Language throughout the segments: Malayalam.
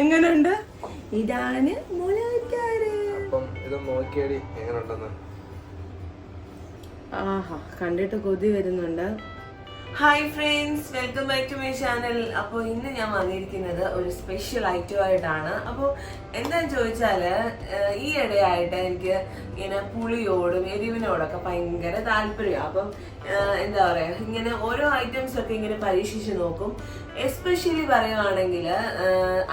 എങ്ങനെയുണ്ട്? ഇതാണ് മുളകച്ചാറ്. ആഹാ, കണ്ടിട്ട് കൊതി വരുന്നുണ്ട്. Hi friends, welcome back to my channel. അപ്പോൾ ഇന്ന് ഞാൻ വന്നിരിക്കുന്നത് ഒരു സ്പെഷ്യൽ ഐറ്റമായിട്ടാണ്. അപ്പോൾ എന്താന്ന് ചോദിച്ചാല്, ഈ ഇടയായിട്ട് എനിക്ക് ഇങ്ങനെ പുളിയോടും എരിവിനോടൊക്കെ ഭയങ്കര താല്പര്യമാണ്. അപ്പം എന്താ പറയാ, ഇങ്ങനെ ഓരോ ഐറ്റംസ് ഒക്കെ ഇങ്ങനെ പരീക്ഷിച്ച് നോക്കും. എസ്പെഷ്യലി പറയുവാണെങ്കിൽ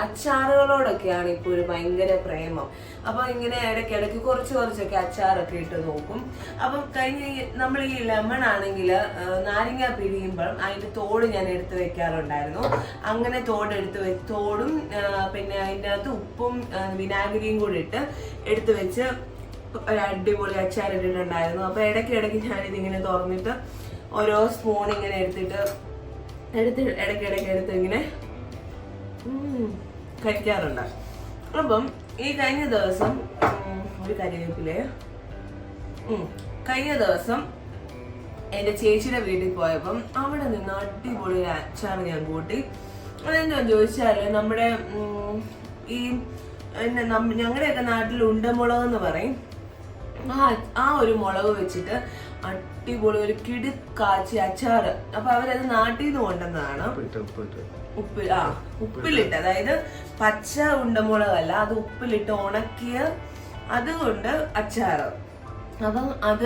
അച്ചാറുകളോടൊക്കെയാണ് ഇപ്പോൾ ഒരു ഭയങ്കര പ്രേമം. അപ്പൊ ഇങ്ങനെ ഇടയ്ക്കിടയ്ക്ക് കുറച്ചൊക്കെ അച്ചാറൊക്കെ ഇട്ട് നോക്കും. അപ്പം നമ്മൾ ഈ ലെമൺ ആണെങ്കിൽ നാരങ്ങ പിഴിയുമ്പോൾ അതിന്റെ തോട് ഞാൻ എടുത്ത് വെക്കാറുണ്ടായിരുന്നു. അങ്ങനെ തോടും പിന്നെ അതിൻ്റെ അകത്ത് ഉപ്പും വിനാഗിരിയും കൂടി ഇട്ട് എടുത്ത് വെച്ച് ഒരു അടിപൊളി അച്ചാർ ഇട്ടിട്ടുണ്ടായിരുന്നു. അപ്പൊ ഇടയ്ക്കിടയ്ക്ക് ഞാനിതിങ്ങനെ തുറന്നിട്ട് ഓരോ സ്പൂൺ ഇങ്ങനെ ഇടയ്ക്കിടയ്ക്ക് ഇങ്ങനെ കഴിക്കാറുണ്ട്. അപ്പം ഈ കഴിഞ്ഞ ദിവസം ഒരു കരിവേപ്പിലേ കഴിഞ്ഞ ദിവസം എൻ്റെ ചേച്ചിയുടെ വീട്ടിൽ പോയപ്പം അവിടെ നിന്ന് അടിപൊളി ഒരു അച്ചാർ ഞാൻ കൂട്ടി. അതെന്താ ചോദിച്ചാല്, നമ്മുടെ ഈ ഞങ്ങളുടെയൊക്കെ നാട്ടിൽ ഉണ്ടമുളക് എന്ന് പറയും. ആ ഒരു മുളക് വെച്ചിട്ട് അടിപൊളി ഒരു കിടുക്കാച്ചി അച്ചാറ്. അപ്പൊ അവരത് നാട്ടിൽ നിന്ന് കൊണ്ടുവന്നതാണ്. ഉപ്പിലിട്ട്, അതായത് പച്ച ഉണ്ടമുളകല്ല, അത് ഉപ്പിലിട്ട് ഉണക്കിയ അതുകൊണ്ട് അച്ചാറ്. അപ്പം അത്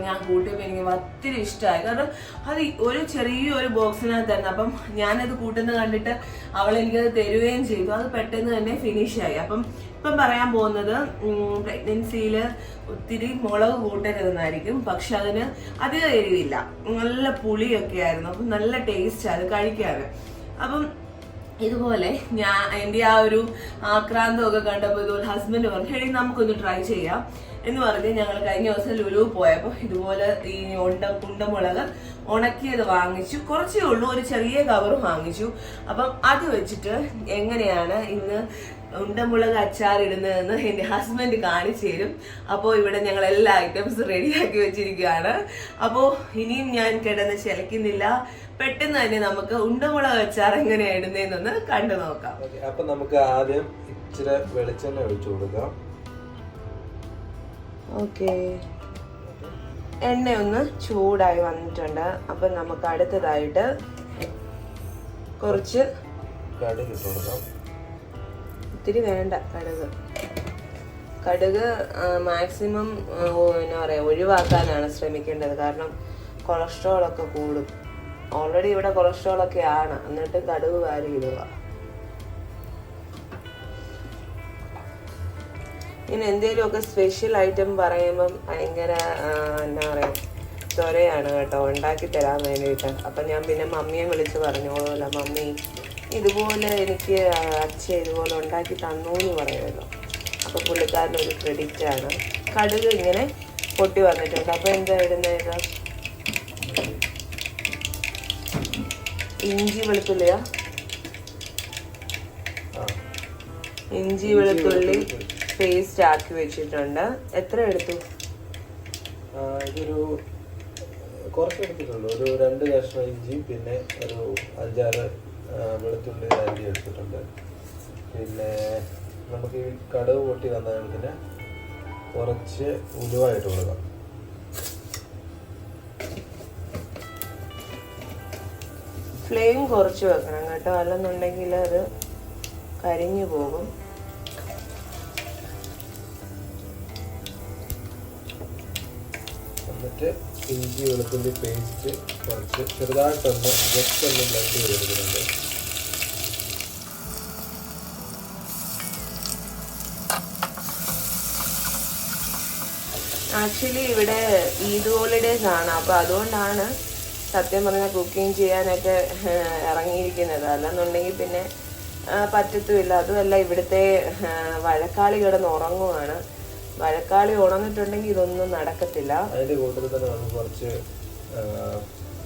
ഞാൻ കൂട്ടിയപ്പോൾ എനിക്ക് ഒത്തിരി ഇഷ്ടമായി. കാരണം അത് ഒരു ചെറിയൊരു ബോക്സിനകത്തായിരുന്നു. അപ്പം ഞാനത് കൂട്ടുന്നത് കണ്ടിട്ട് അവൾ എനിക്കത് തരുകയും ചെയ്തു. അത് പെട്ടെന്ന് തന്നെ ഫിനിഷായി. അപ്പം ഇപ്പം പറയാൻ പോകുന്നത്, പ്രഗ്നൻസിയിൽ ഒത്തിരി മുളക് കൂട്ടരുതെന്നായിരിക്കും. പക്ഷെ അതിന് അധികം എരിവില്ല, നല്ല പുളിയൊക്കെ ആയിരുന്നു. അപ്പം നല്ല ടേസ്റ്റ് അത് കഴിക്കാൻ. അപ്പം ഇതുപോലെ എൻ്റെ ആ ഒരു ആക്രാന്തമൊക്കെ കണ്ടപ്പോൾ ഇതുപോലെ ഹസ്ബൻഡ് പറഞ്ഞു, എടി നമുക്കൊന്ന് ട്രൈ ചെയ്യാം എന്ന് പറഞ്ഞ് ഞങ്ങൾ കഴിഞ്ഞ ദിവസം ലുലു പോയപ്പോൾ ഇതുപോലെ ഈ ഉണ്ടമുളക് ഉണക്കിയത് വാങ്ങിച്ചു. കുറച്ചേ ഉള്ളൂ, ഒരു ചെറിയ കവർ വാങ്ങിച്ചു. അപ്പം അത് വെച്ചിട്ട് എങ്ങനെയാണ് ഇന്ന് ഉണ്ടമുളക് അച്ചാർ ഇടുന്നതെന്ന് എൻ്റെ ഹസ്ബൻഡ് കാണിച്ചു തരും. അപ്പോൾ ഇവിടെ ഞങ്ങൾ എല്ലാ ഐറ്റംസും റെഡിയാക്കി വെച്ചിരിക്കുകയാണ്. അപ്പോൾ ഇനിയും ഞാൻ കിടന്ന് ചിലക്കുന്നില്ല, പെട്ടെന്ന് തന്നെ നമുക്ക് ഉണ്ടമുളക് അച്ചാർ എങ്ങനെയാണ് ഇടുന്നതെന്നൊന്ന് കണ്ടു നോക്കാം. അപ്പൊ നമുക്ക് ആദ്യം ഇച്ചിരി വെളിച്ചെണ്ണ ഒഴിച്ചു കൊടുക്കാം. ഓക്കെ, എണ്ണ ഒന്ന് ചൂടായി വന്നിട്ടുണ്ട്. അപ്പൊ നമുക്ക് അടുത്തതായിട്ട് കുറച്ച് കടുക് ഇട്ട് കൊടുക്കാം. ഒത്തിരി വേണ്ട കടുക് മാക്സിമം എന്നാ പറയാ ഒഴിവാക്കാനാണ് ശ്രമിക്കേണ്ടത്. കാരണം കൊളസ്ട്രോൾ ഒക്കെ കൂടും. ഓൾറെഡി ഇവിടെ കൊളസ്ട്രോൾ ഒക്കെ ആണ്, എന്നിട്ട് കടുക് വാരി ഇടുക. ഇങ്ങനെ എന്തെങ്കിലുമൊക്കെ സ്പെഷ്യൽ ഐറ്റം പറയുമ്പം ഭയങ്കര എന്നാ പറയാ ത്വരയാണ് കേട്ടോ ഉണ്ടാക്കി തരാൻ വേണ്ടിയിട്ട്. അപ്പം ഞാൻ പിന്നെ മമ്മിയെ വിളിച്ച് പറഞ്ഞോളൂല്ല, മമ്മി ഇതുപോലെ എനിക്ക് അച്ഛൻ ഇതുപോലെ ഉണ്ടാക്കി തന്നു എന്ന് പറയുമല്ലോ. അപ്പോൾ പുള്ളിക്കാരനൊരു ക്രെഡിറ്റ് ആണ്. കടുക് ഇങ്ങനെ പൊട്ടി വന്നിട്ടുണ്ട്. അപ്പോൾ എന്താ ഇടുന്നത്? ഇഞ്ചി വെളുത്തുള്ളിയാ? ഇഞ്ചി വെളുത്തുള്ളി പേസ്റ്റ് ആക്കി വെച്ചിട്ടുണ്ട്. എത്ര എടുത്തു? ഇതൊരു കുറച്ച് എടുത്തിട്ടുള്ളൂ. ഒരു 2 കഷ്ണം ഇഞ്ചി, പിന്നെ ഒരു 5-6 വെളുത്തുള്ളി അരി എടുത്തിട്ടുണ്ട്. പിന്നെ നമുക്ക് ഈ കടുക് പൊട്ടി വന്നതിന് കുറച്ച് ഉലുവായിട്ട് കൊടുക്കാം. ഫ്ലെയിം കുറച്ച് വെക്കണം കേട്ടോ, അല്ലെന്നുണ്ടെങ്കിൽ അത് കരിഞ്ഞു പോകും. എന്നിട്ട് ഇഞ്ചി വെളുത്തുള്ളി പേസ്റ്റ് കുറച്ച് ചെറുതായിട്ടൊന്ന് ജസ്റ്റ് ഒന്ന് ബ്ലെൻഡ് ചെയ്തെടുക്കുന്നുണ്ട്. ആക്ച്വലി ഇവിടെ ഈദ് ഹോളിഡേയ്സ് ആണ്. അപ്പോൾ അതുകൊണ്ടാണ് സത്യം പറഞ്ഞാൽ കുക്കിംഗ് ചെയ്യാനൊക്കെ ഇറങ്ങിയിരിക്കുന്നത്. അല്ലെന്നുണ്ടെങ്കിൽ പിന്നെ പറ്റത്തുമില്ല. അതുമല്ല, ഇവിടുത്തെ വഴക്കാളി കിടന്ന് ഉറങ്ങുവാണ്. വഴക്കാളി ഉണർന്നിട്ടുണ്ടെങ്കിൽ ഇതൊന്നും നടക്കത്തില്ല. അതിൻ്റെ കൂട്ടത്തിൽ തന്നെ നമുക്ക് കുറച്ച്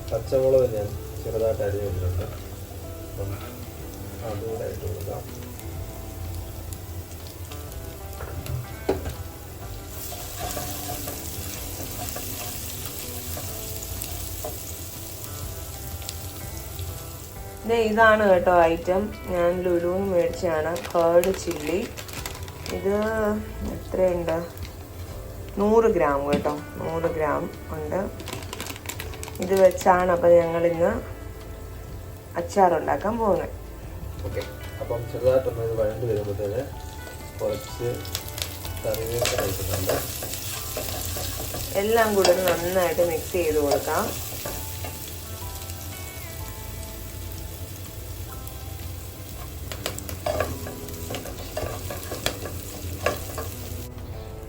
പച്ചമുളക് ഞാൻ ചെറുതായിട്ട് അരിഞ്ഞ് വെച്ചിട്ടുണ്ട്. അതുകൂടെ ഇട്ട് കൊടുക്കാം. പിന്നെ ഇതാണ് കേട്ടോ ഐറ്റം, ഞാൻ ലുലുന്ന് മേടിച്ചതാണ്. Curd chilli. ഇത് എത്രയുണ്ട്? 100 ഗ്രാം കേട്ടോ, 100 ഗ്രാം ഉണ്ട്. ഇത് വെച്ചാണ് അപ്പം ഞങ്ങളിന്ന് അച്ചാറുണ്ടാക്കാൻ പോകുന്നത്. ഓക്കെ, അപ്പം ചെറുതായിട്ടൊന്ന് ഇത് വഴണ്ട് വരുമ്പോഴത്തേന് കുറച്ച് കറിവേപ്പില ഇടുന്നുണ്ട്. എല്ലാം കൂടെ നന്നായിട്ട് മിക്സ് ചെയ്ത് കൊടുക്കാം.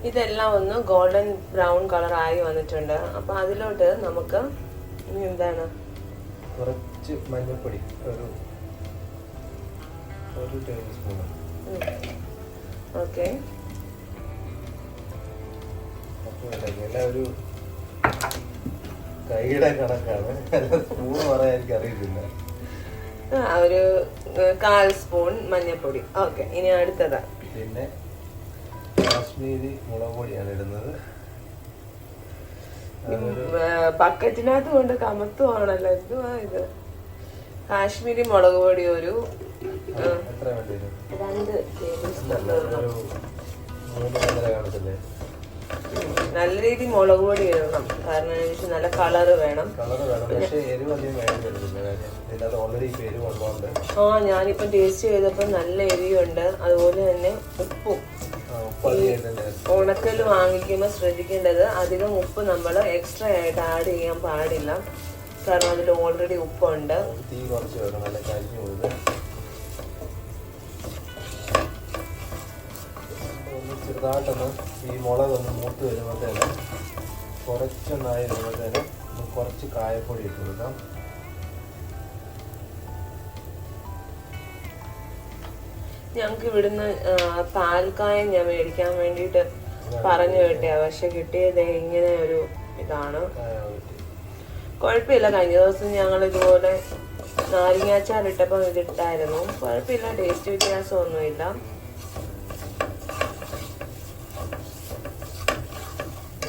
ഇതെല്ലാം ഒന്ന് ഗോൾഡൻ ബ്രൗൺ കളറായി വന്നിട്ടുണ്ട്. അപ്പം അതിലോട്ട് നമുക്ക് ഇനി എന്താണ്, കുറച്ച് മഞ്ഞൾപ്പൊടി, ഒരു ടേബിൾ സ്പൂൺ. ഓക്കെ, എല്ലാം ഒരു കൈയുടെ കണക്കാണ്, സ്പൂൺ പറയാൻ എനിക്ക് അറിയില്ല. ഒരു 1/4 സ്പൂൺ മഞ്ഞൾപ്പൊടി. ഓക്കെ, ഇനി അടുത്തതാ പിന്നെ കാശ്മീരി മുളക് പൊടിയാണ് ഇടുന്നത്. ബക്കറ്റിനകത്ത് കൊണ്ട് കമത്തുവാണല്ലോ. എന്തുവാ ഇത്? കാശ്മീരി മുളക് പൊടി ഒരു എത്ര വേണ്ടി വരും? 2 ടേബിൾ സ്പൂൺ. ഒരു 3 കാണത്തില്ലേ? നല്ല രീതിയിൽ മുളക് പൊടി ഇടണം, കാരണം നല്ല കളറ് വേണം. പക്ഷേ എരിവ് അധികം വേണ്ടി വരുന്നില്ല, കാര്യം ഇതിനകത്ത് ഓൾറെഡി ഇപ്പോൾ എരിവ് ഉള്ളതുകൊണ്ട്. ഞാനിപ്പം ടേസ്റ്റ് ചെയ്തപ്പോൾ നല്ല എരിവുണ്ട്. അതുപോലെ തന്നെ ഉപ്പും. ഉണക്കൽ വാങ്ങിക്കുമ്പോൾ ശ്രദ്ധിക്കേണ്ടത്, അധികം ഉപ്പ് നമ്മൾ എക്സ്ട്രാ ആയിട്ട് ആഡ് ചെയ്യാൻ പാടില്ല, കാരണം അതിൽ ഓൾറെഡി ഉപ്പുണ്ട്. തീ കുറച്ച് വെക്കണം, അല്ലെ കരിഞ്ഞു പോകുന്നത്. ചെറുതായിട്ടൊന്ന് ഈ മുളകൊന്ന് മൂത്ത് വരുമ്പോഴത്തേന്, കുറച്ചൊന്നായി വരുമ്പോഴത്തേന് കുറച്ച് കായപ്പൊടി ഇട്ട് കൊടുക്കാം. ഞങ്ങൾക്ക് ഇവിടുന്ന് പാൽക്കായം ഞാൻ മേടിക്കാൻ വേണ്ടിയിട്ട് പറഞ്ഞു കിട്ടിയ, പക്ഷെ കിട്ടിയത് ഇങ്ങനെ ഒരു ഇതാണ്. കുഴപ്പമില്ല, കഴിഞ്ഞ ദിവസം ഞങ്ങൾ ഇതുപോലെ നാരങ്ങാച്ചാർ ഇട്ടപ്പോൾ ഇതിട്ടായിരുന്നു. കുഴപ്പമില്ല, ടേസ്റ്റ് വ്യത്യാസമൊന്നുമില്ല.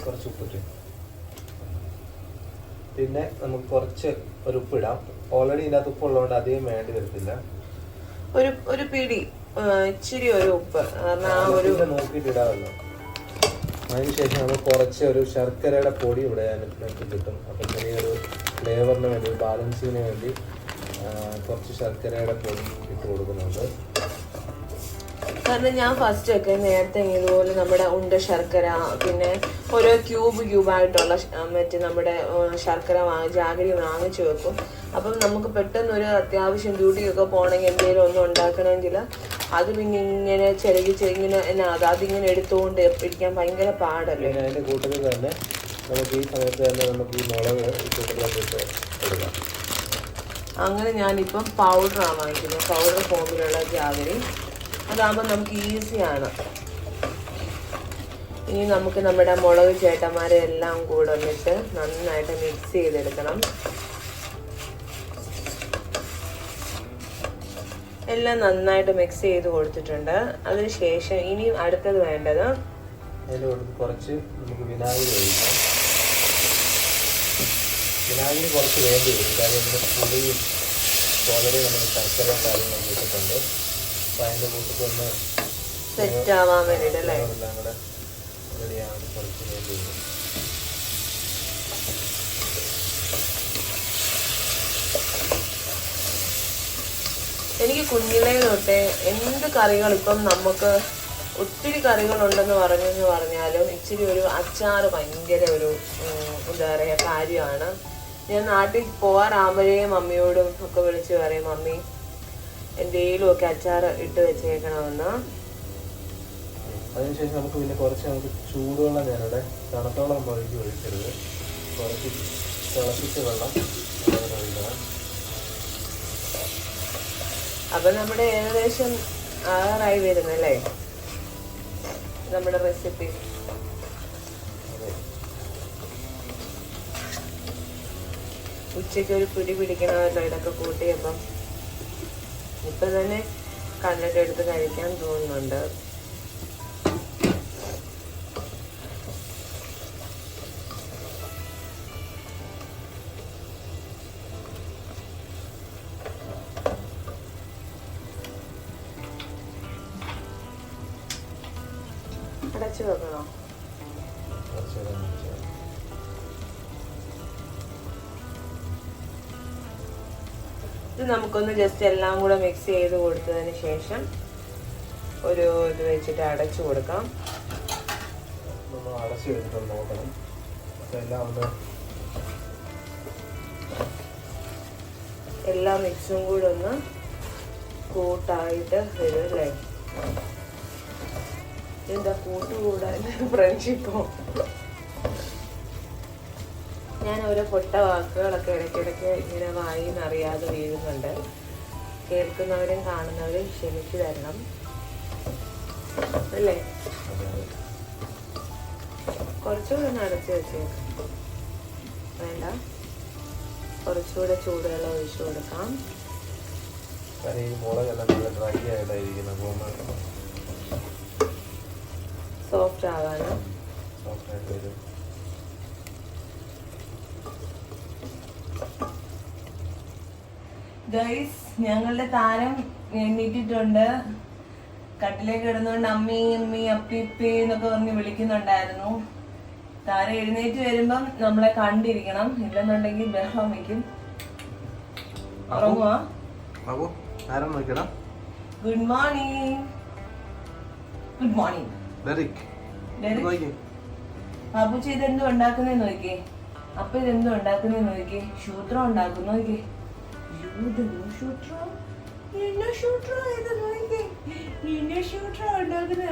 കുറച്ച് ഉപ്പിട്ട്, പിന്നെ നമുക്ക് കുറച്ച് ഒരു ഉപ്പിടാം. ഓൾറെഡി ഇതിനകത്ത് ഉപ്പുള്ളതുകൊണ്ട് അധികം വേണ്ടി വരത്തില്ല. ഒരു പിടി ഇച്ചിരി ഒരു ഉപ്പ്, കാരണം ആ ഒരു നോക്കിയിട്ട് ഇടാമല്ലോ. അതിനുശേഷം നമുക്ക് കുറച്ച് ഒരു ശർക്കരയുടെ പൊടി ഇവിടെ എനിക്ക് കിട്ടും. അപ്പം ചെറിയൊരു ഫ്ലേവറിന് വേണ്ടി, ഒരു ബാലൻസിന് വേണ്ടി കുറച്ച് ശർക്കരയുടെ പൊടി ഇട്ട് കൊടുക്കുന്നുണ്ട്. കാരണം ഞാൻ ഫസ്റ്റ് ഒക്കെ നേരത്തെ ഇതുപോലെ നമ്മുടെ ഉണ്ട ശർക്കര, പിന്നെ ഓരോ ക്യൂബായിട്ടുള്ള മറ്റേ നമ്മുടെ ശർക്കര ജാഗരി വാങ്ങിച്ചു വെക്കും. അപ്പം നമുക്ക് പെട്ടെന്നൊരു അത്യാവശ്യം ഡ്യൂട്ടിയൊക്കെ പോകണമെങ്കിൽ എന്തെങ്കിലും ഒന്നും ഉണ്ടാക്കണമെങ്കിൽ അത് പിന്നെ ഇങ്ങനെ ചെറുകിങ്ങനെ അതിങ്ങനെ എടുത്തുകൊണ്ട് പിടിക്കാൻ ഭയങ്കര പാടല്ലേ. അതിൻ്റെ കൂട്ടത്തിൽ തന്നെ നമുക്ക് ഈ സമയത്ത് തന്നെ നമുക്ക് ഈ മുളക് കൂട്ടത്തിലോട്ട് കൊടുക്കാം. അങ്ങനെ ഞാനിപ്പം പൗഡറാണ് വാങ്ങിക്കുന്നത്, പൗഡർ ഫോമിലുള്ള ജാഗരി. അതാകുമ്പോൾ നമുക്ക് ഈസിയാണ്. ഇനി നമുക്ക് നമ്മുടെ മുളക് ചേട്ടന്മാരെ എല്ലാം കൂടെ വന്നിട്ട് നന്നായിട്ട് മിക്സ് ചെയ്തെടുക്കണം. എല്ലാം നന്നായിട്ട് മിക്സ് ചെയ്ത് കൊടുത്തിട്ടുണ്ട്. അതിനുശേഷം ഇനി അടുത്തത് വേണ്ടത് കുറച്ച് നമുക്ക് വിനാഗിരി ഒഴിക്കാം. വിനാഗിരി കുറച്ച് വേണ്ടി വരും, കാര്യം ഇതിൻ്റെ പുളിയും ഓൾറെഡി നമ്മൾ ശർക്കരയും കാര്യങ്ങളൊക്കെ ഇട്ടിട്ടുണ്ട്. അപ്പം അതിൻ്റെ കൂട്ടത്തൊന്ന് സെറ്റ് ആവാൻ വേണ്ടിയിട്ട് അല്ലേ, എല്ലാം കൂടെ റെഡിയാവാൻ കുറച്ച് വേണ്ടി വരും. എനിക്ക് കുഞ്ഞിലേ തൊട്ടേ എന്ത് കറികൾ, ഇപ്പം നമുക്ക് ഒത്തിരി കറികളുണ്ടെന്ന് പറഞ്ഞാലും ഇച്ചിരി ഒരു അച്ചാറ് ഭയങ്കര ഒരു എന്താ പറയുക കാര്യമാണ്. ഞാൻ നാട്ടിൽ പോകാറാകുമ്പോഴേ മമ്മിയോടും ഒക്കെ വിളിച്ച് പറയും, മമ്മി എന്തെങ്കിലും ഒക്കെ അച്ചാറ് ഇട്ട് വെച്ചേക്കണമെന്ന്. അതിനുശേഷം നമുക്ക് പിന്നെ കുറച്ച് നമുക്ക് ചൂടുവെള്ളം, ഞാനിവിടെ തണുത്തോളം ഒഴിക്കരുത്, കുറച്ച് തിളപ്പിച്ച വെള്ളം ഒഴിക്കണം. അപ്പം നമ്മുടെ ഏകദേശം ആറായി വരുന്നല്ലേ നമ്മുടെ റെസിപ്പി. ഉച്ചയ്ക്ക് ഒരു പിടി പിടിക്കണമല്ലോ ഇതൊക്കെ കൂട്ടിയപ്പം. ഇപ്പം തന്നെ കണ്ടിട്ട് എടുത്ത് കഴിക്കാൻ തോന്നുന്നുണ്ട്. അടച്ചു വെക്കണോ? ഇത് നമുക്കൊന്ന് ജസ്റ്റ് എല്ലാം കൂടെ മിക്സ് ചെയ്ത് കൊടുത്തതിന് ശേഷം ഒരു ഇത് വെച്ചിട്ട് അടച്ചു കൊടുക്കാം. നമ്മൾ അടച്ചു വെച്ചിട്ട് നോക്കണം. എല്ലാ മിക്സും കൂടെ ഒന്ന് കൂട്ടായിട്ട് വരും അല്ലേ? എന്താ കൂട്ടുകൂടാൻ ഫ്രണ്ട്ഷിപ്പോ? ഞാൻ ഓരോ പൊട്ട വാക്കുകളൊക്കെ ഇടയ്ക്കിടയ്ക്ക് ഇങ്ങനെ വായിന്ന് അറിയാതെ വീഴുന്നുണ്ട്. കേൾക്കുന്നവരും കാണുന്നവരും ക്ഷമിച്ചു തരണം അല്ലേ? കുറച്ചുകൂടെ ഒന്ന് അടച്ചു വെച്ചേക്കാം. വേണ്ട, കുറച്ചുകൂടെ ചൂടുവെള്ളം ഒഴിച്ചു കൊടുക്കാം. സോഫ്റ്റ് ആകാനോ? ഗൈസ്, ഞങ്ങളുടെ താരം എണ്ണീറ്റിട്ടുണ്ട്. കട്ടിലേക്ക് കിടന്നുകൊണ്ട് അമ്മി അമ്മി അപ്പിപ്പി എന്നൊക്കെ പറഞ്ഞ് വിളിക്കുന്നുണ്ടായിരുന്നു. താരം എഴുന്നേറ്റ് വരുമ്പം നമ്മളെ കണ്ടിരിക്കണം, ഇല്ലെന്നുണ്ടെങ്കിൽ ബഹളം വയ്ക്കും. ഉറങ്ങുവാ? Good morning. Good morning. ബാബുച്ചി ഇതെന്തോ ഉണ്ടാക്കുന്നേ നോക്കിയേ. അപ്പൊ ഇതെന്തോ ഉണ്ടാക്കുന്നേ നോക്കിയേ. ഷൂത്രം ഉണ്ടാക്കുന്നു നോക്കിയേ.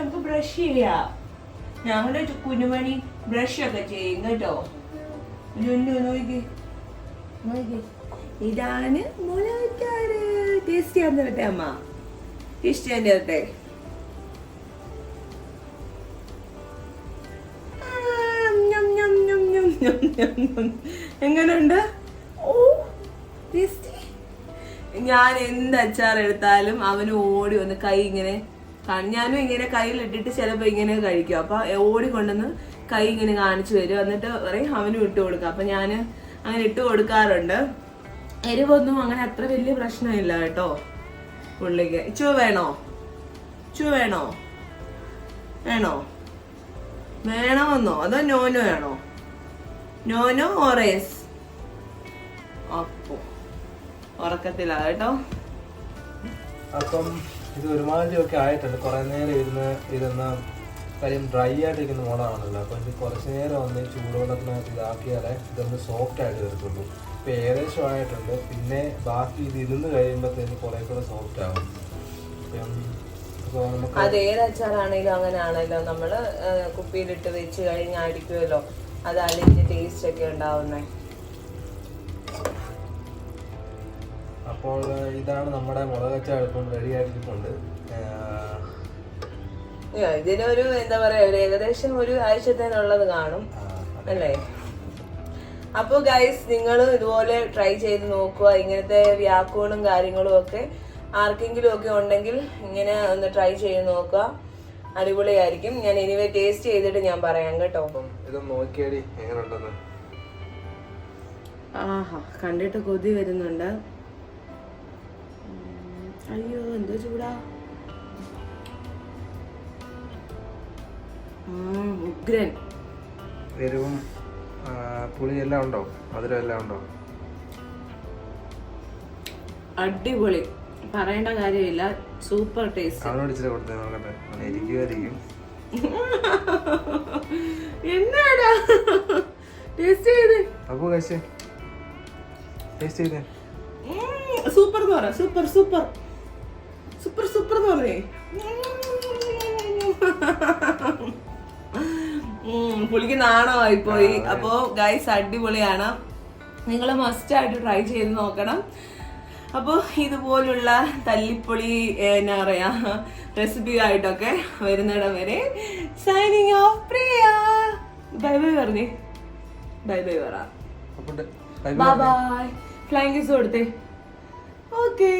നമുക്ക് ബ്രഷ് ചെയ്യാം. ഞങ്ങളുടെ കുഞ്ഞുമണി ബ്രഷ് ഒക്കെ ചെയ്യും കേട്ടോ. നോക്കി ഇതാണ് മുളകച്ചാറ്. ടേസ്റ്റ് ചെയ്യാൻ തരട്ടെ അമ്മ? ടേസ്റ്റ് ചെയ്യാൻ തരട്ടെ? എങ്ങനെയുണ്ട്? ഓ ടേസ്റ്റി. ഞാൻ എന്ത് അച്ചാർ എടുത്താലും അവന് ഓടി വന്ന് കൈ ഇങ്ങനെ, ഞാനും ഇങ്ങനെ കയ്യിലിട്ടിട്ട് ചിലപ്പോ ഇങ്ങനെ കഴിക്കും. അപ്പൊ ഓടിക്കൊണ്ടെന്ന് കൈ ഇങ്ങനെ കാണിച്ചു വരും. എന്നിട്ട് പറയും അവനും ഇട്ട് കൊടുക്കാം. അപ്പൊ ഞാന് അങ്ങനെ ഇട്ട് കൊടുക്കാറുണ്ട്. എരിവൊന്നും അങ്ങനെ അത്ര വലിയ പ്രശ്നമില്ല കേട്ടോ പുള്ളിക്ക്. ചൂ വേണോ? ചൂ വേണോ? വേണോ? വേണമെന്നോ അതോ നോനോ വേണോ? നോനോ ഓറേസ്? അപ്പോ ഉറക്കത്തിലാ കേട്ടോ. അപ്പം ഇത് ഒരുമാതിരി ഒക്കെ ആയിട്ടുണ്ട്. കുറെ നേരം ഇരുന്ന കാര്യം ഡ്രൈ ആയിട്ടിരിക്കുന്ന മോഡാണല്ലോ. അപ്പം ഇത് കുറച്ച് നേരം ഒന്ന് ചൂടുവെള്ളത്തിനകത്ത് ഇതാക്കിയാലേ ഇതൊന്ന് സോഫ്റ്റ് ആയിട്ട് വരത്തുള്ളൂ. ഇപ്പം ഏകദേശം ആയിട്ടുണ്ട്. പിന്നെ ബാക്കി ഇത് ഇരുന്ന് കഴിയുമ്പോഴത്തേന് കുറെ കൂടെ സോഫ്റ്റ് ആവും. അത് ഏത് അച്ചാറാണെങ്കിലും അങ്ങനെയാണല്ലോ. നമ്മള് കുപ്പിയിലിട്ട് വെച്ച് കഴിഞ്ഞാൽ അടിക്കുമല്ലോ. അതാണ് ഇതിന്റെ ടേസ്റ്റ് ഒക്കെ ഉണ്ടാവുന്നേ. അപ്പോൾ ഇതാണ് നമ്മുടെ മുളകച്ചാർ ഇപ്പം റെഡി ആയിട്ടുണ്ട്. ഇതിനൊരു എന്താ പറയാ, ഒരു ഏകദേശം ഒരു ആഴ്ചത്തേനുള്ളത് കാണും അല്ലേ? അപ്പൊ ഗൈസ്, നിങ്ങൾ ഇതുപോലെ ട്രൈ ചെയ്ത് നോക്കുക. ഇങ്ങനത്തെ വ്യാക്കൂണും കാര്യങ്ങളും ഒക്കെ ആർക്കെങ്കിലും ഒക്കെ ഉണ്ടെങ്കിൽ ഇങ്ങനെ ഒന്ന് ട്രൈ ചെയ്ത് നോക്കുക. അടിപൊളിയായിരിക്കും. ഞാൻ എനിവേ ടേസ്റ്റ് ചെയ്തിട്ട് ഞാൻ പറയാം കേട്ടോ. ആഹാ, കണ്ടിട്ട് കൊതി വരുന്നുണ്ട്. അയ്യോ എന്തോ ചൂടാ. ഉഗ്രൻ. എരിവും പുളി എല്ലാം ഉണ്ടോ? മധുരം എല്ലാം ഉണ്ടോ? അടിപൊളി, പറയേണ്ട കാര്യമില്ല. Super taste. അവനോട് ഇച്ചിരി കൊടുത്തേ നോക്കട്ടെ. ഇരിക്കുമായിരിക്കും. എന്നാടാ ടേസ്റ്റ് ചെയ്ത്? അപ്പോ കഴിച്ചേ, ടേസ്റ്റ് ചെയ്തേ. സൂപ്പർ എന്ന് പറ. സൂപ്പർ സൂപ്പർ സൂപ്പർ സൂപ്പർ എന്ന് പറഞ്ഞേ. പുള്ളിക്ക് നാണമായി പോയി. അപ്പോ ഗൈസ്, അടിപൊളിയാണ്. നിങ്ങൾ മസ്റ്റ് ആയിട്ട് ട്രൈ ചെയ്ത് നോക്കണം. അപ്പോൾ ഇതുപോലുള്ള തല്ലിപ്പൊളി എന്നാ പറയാ റെസിപ്പി ആയിട്ടൊക്കെ വരുന്നിടം വരെ സൈനിങ് ഓഫ് പ്രിയ. ബൈ ബൈ പറഞ്ഞേ. ബൈ ബൈ പറ. Bye bye. ഫ്ലൈങ് കിസ് കൊടുത്തേ. ഓക്കേ.